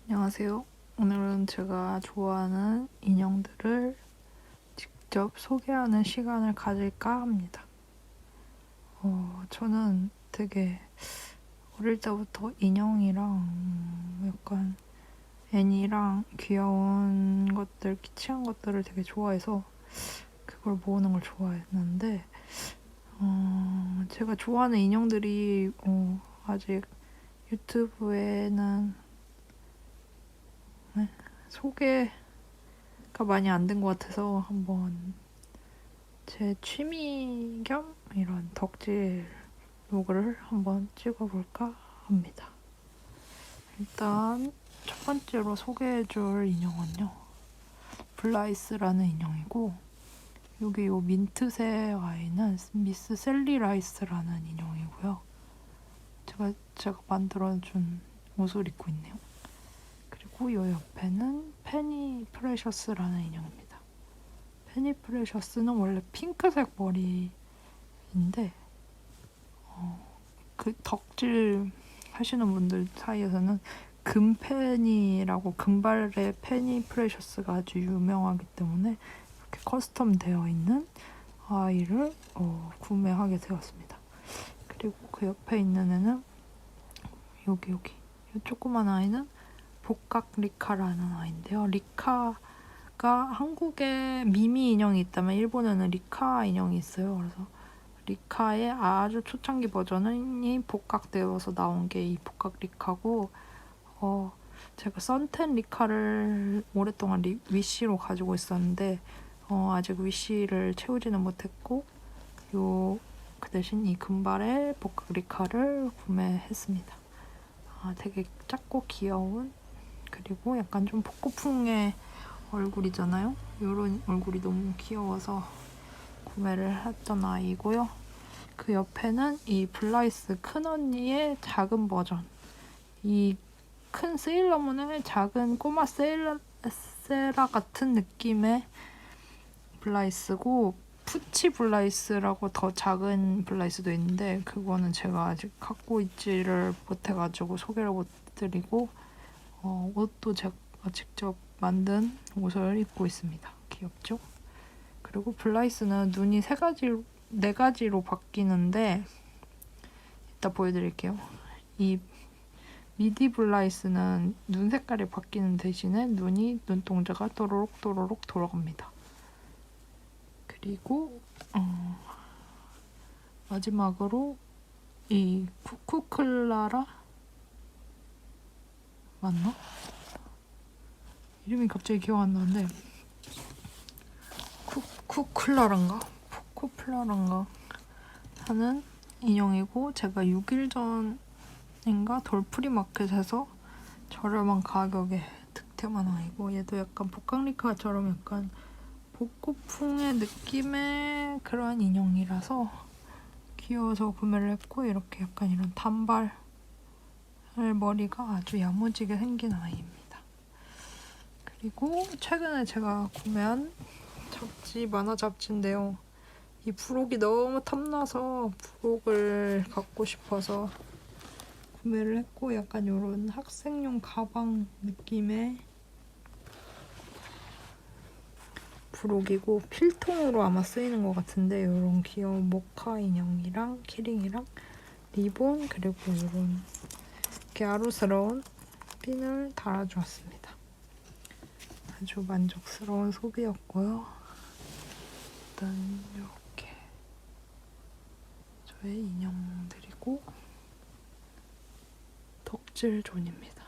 안녕하세요. 오늘은 제가 좋아하는 인형들을 직접 소개하는 시간을 가질까 합니다. 저는 되게 어릴 때부터 인형이랑 약간 애니랑 귀여운 것들, 키치한 것들을 되게 좋아해서 그걸 모으는 걸 좋아했는데 제가 좋아하는 인형들이 아직 유튜브에는 소개가 많이 안 된 것 같아서 한번 제 취미 겸 이런 덕질 로그를 한번 찍어볼까 합니다. 일단 첫 번째로 소개해줄 인형은요, 블라이스라는 인형이고, 여기 요 민트색 아이는 미스 셀리 라이스라는 인형이고요. 제가 만들어준 옷을 입고 있네요. 그리고 요 옆에는 페니 프레셔스라는 인형입니다. 페니 프레셔스는 원래 핑크색 머리인데 그 덕질 하시는 분들 사이에서는 금페니라고 금발의 페니 프레셔스가 아주 유명하기 때문에 이렇게 커스텀 되어 있는 아이를 구매하게 되었습니다. 그리고 그 옆에 있는 애는 여기 이 조그만 아이는 복각 리카라는 아이인데요. 리카가 한국에 미미 인형이 있다면 일본에는 리카 인형이 있어요. 그래서 리카의 아주 초창기 버전이 복각되어서 나온 게 이 복각 리카고, 제가 썬텐 리카를 오랫동안 위시로 가지고 있었는데 아직 위시를 채우지는 못했고 그 대신 이 금발의 복각 리카를 구매했습니다. 되게 작고 귀여운, 그리고 약간 좀 포코풍의 얼굴이잖아요. 이런 얼굴이 너무 귀여워서 구매를 했던 아이고요. 그 옆에는 이 블라이스 큰언니의 작은 버전, 이 큰 세일러문의 작은 꼬마 세라 같은 느낌의 블라이스고, 푸치 블라이스라고 더 작은 블라이스도 있는데 그거는 제가 아직 갖고 있지를 못해가지고 소개를 못드리고, 옷도 제가 직접 만든 옷을 입고 있습니다. 귀엽죠? 그리고 블라이스는 눈이 네 가지로 바뀌는데 이따 보여드릴게요. 이 미디 블라이스는 눈 색깔이 바뀌는 대신에 눈동자가 또로록 돌아갑니다. 그리고 마지막으로 이 쿠쿠클라라 맞나? 이름이 갑자기 기억 안 나는데 쿠쿠클라란가 하는 인형이고, 제가 6일 전인가 돌프리 마켓에서 저렴한 가격에 득템한 아이고, 얘도 약간 복강리카처럼 약간 복고풍의 느낌의 그런 인형이라서 귀여워서 구매를 했고, 이렇게 약간 이런 단발 머리가 아주 야무지게 생긴 아이입니다. 그리고 최근에 제가 구매한 만화 잡지인데요. 이 부록이 너무 탐나서 부록을 갖고 싶어서 구매를 했고, 약간 이런 학생용 가방 느낌의 부록이고, 필통으로 아마 쓰이는 것 같은데 이런 귀여운 모카 인형이랑 키링이랑 리본, 그리고 이런 갸루스러운 핀을 달아주었습니다. 아주 만족스러운 소비였고요. 일단 이렇게 저의 인형들이고 덕질존입니다.